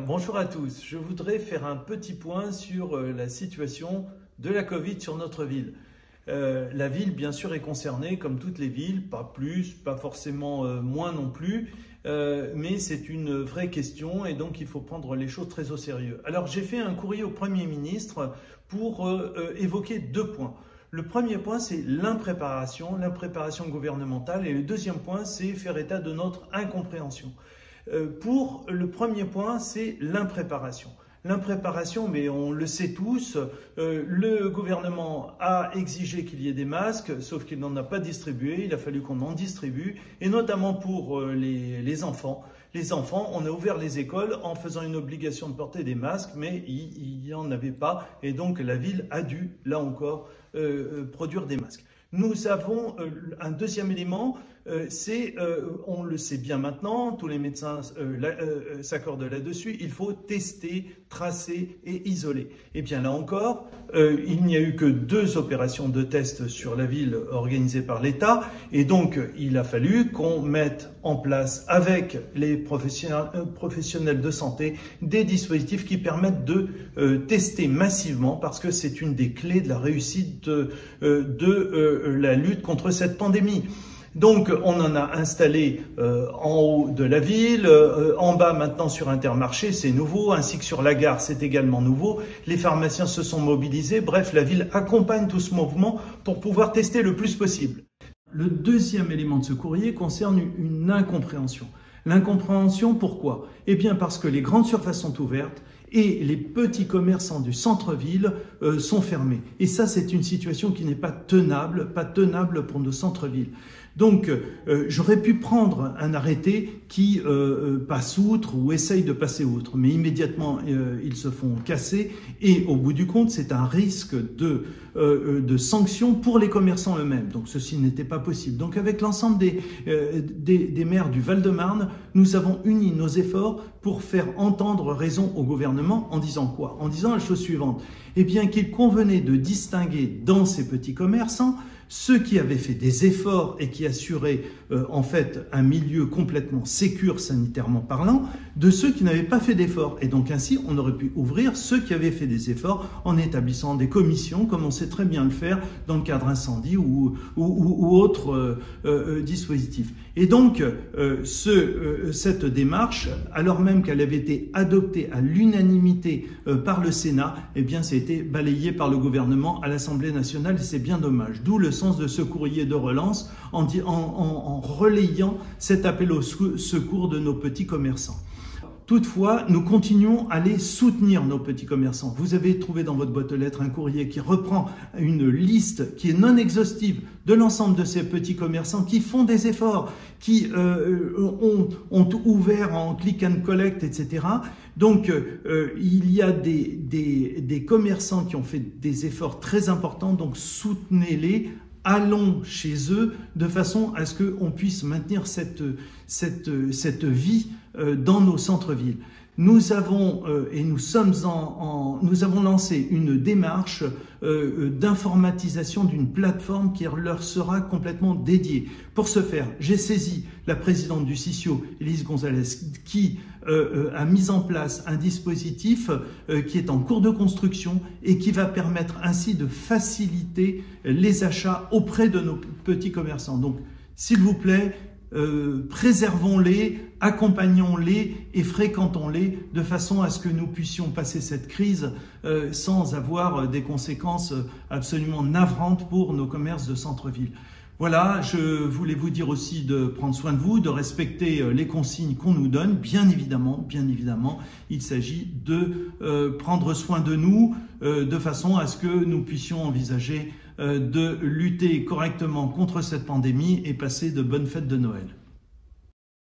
Bonjour à tous, je voudrais faire un petit point sur la situation de la Covid sur notre ville. La ville, bien sûr, est concernée comme toutes les villes, pas plus, pas forcément moins non plus, mais c'est une vraie question et donc il faut prendre les choses très au sérieux. Alors j'ai fait un courrier au Premier ministre pour évoquer deux points. Le premier point, c'est l'impréparation gouvernementale, et le deuxième point, c'est faire état de notre incompréhension. Pour le premier point, c'est l'impréparation. L'impréparation, mais on le sait tous, le gouvernement a exigé qu'il y ait des masques, sauf qu'il n'en a pas distribué, il a fallu qu'on en distribue, et notamment pour les enfants. Les enfants, on a ouvert les écoles en faisant une obligation de porter des masques, mais il n'y en avait pas, et donc la ville a dû, là encore, produire des masques. Nous avons un deuxième élément, on le sait bien maintenant, tous les médecins s'accordent là-dessus, il faut tester, tracer et isoler. Et bien là encore, il n'y a eu que 2 opérations de tests sur la ville organisées par l'État, et donc il a fallu qu'on mette en place avec les professionnels de santé des dispositifs qui permettent de tester massivement, parce que c'est une des clés de la réussite de la lutte contre cette pandémie. Donc on en a installé en haut de la ville, en bas maintenant sur Intermarché, c'est nouveau, ainsi que sur la gare, c'est également nouveau. Les pharmaciens se sont mobilisés, bref, la ville accompagne tout ce mouvement pour pouvoir tester le plus possible. Le deuxième élément de ce courrier concerne une incompréhension. L'incompréhension, pourquoi? Eh bien parce que les grandes surfaces sont ouvertes et les petits commerçants du centre-ville sont fermés. Et ça, c'est une situation qui n'est pas tenable pour nos centres-villes. Donc, j'aurais pu prendre un arrêté qui passe outre ou essaye de passer outre, mais immédiatement, ils se font casser et au bout du compte, c'est un risque de sanctions pour les commerçants eux-mêmes. Donc, ceci n'était pas possible. Donc, avec l'ensemble des maires du Val-de-Marne, nous avons uni nos efforts pour faire entendre raison au gouvernement en disant quoi? En disant la chose suivante. Eh bien, qu'il convenait de distinguer dans ces petits commerçants ceux qui avaient fait des efforts et qui assuraient en fait un milieu complètement sécure sanitairement parlant, de ceux qui n'avaient pas fait d'efforts. Et donc ainsi, on aurait pu ouvrir ceux qui avaient fait des efforts en établissant des commissions, comme on sait très bien le faire dans le cadre incendie ou autre dispositif. Et donc, cette démarche, alors même qu'elle avait été adoptée à l'unanimité par le Sénat, eh bien, ça a été balayé par le gouvernement à l'Assemblée nationale et c'est bien dommage. D'où le sens de ce courrier de relance en relayant cet appel au secours de nos petits commerçants. Toutefois, nous continuons à les soutenir, nos petits commerçants. Vous avez trouvé dans votre boîte aux lettres un courrier qui reprend une liste qui est non exhaustive de l'ensemble de ces petits commerçants qui font des efforts, qui ont ouvert en click and collect, etc. Donc, il y a des commerçants qui ont fait des efforts très importants, donc soutenez-les. Allons chez eux de façon à ce qu'on puisse maintenir cette vie dans nos centres-villes. Nous avons nous avons lancé une démarche d'informatisation d'une plateforme qui leur sera complètement dédiée. Pour ce faire, j'ai saisi la présidente du CICIO, Élise Gonzalez, qui a mis en place un dispositif qui est en cours de construction et qui va permettre ainsi de faciliter les achats auprès de nos petits commerçants. Donc, s'il vous plaît, préservons-les, accompagnons-les et fréquentons-les de façon à ce que nous puissions passer cette crise sans avoir des conséquences absolument navrantes pour nos commerces de centre-ville. Voilà, je voulais vous dire aussi de prendre soin de vous, de respecter les consignes qu'on nous donne. Bien évidemment, il s'agit de prendre soin de nous de façon à ce que nous puissions envisager de lutter correctement contre cette pandémie et passer de bonnes fêtes de Noël.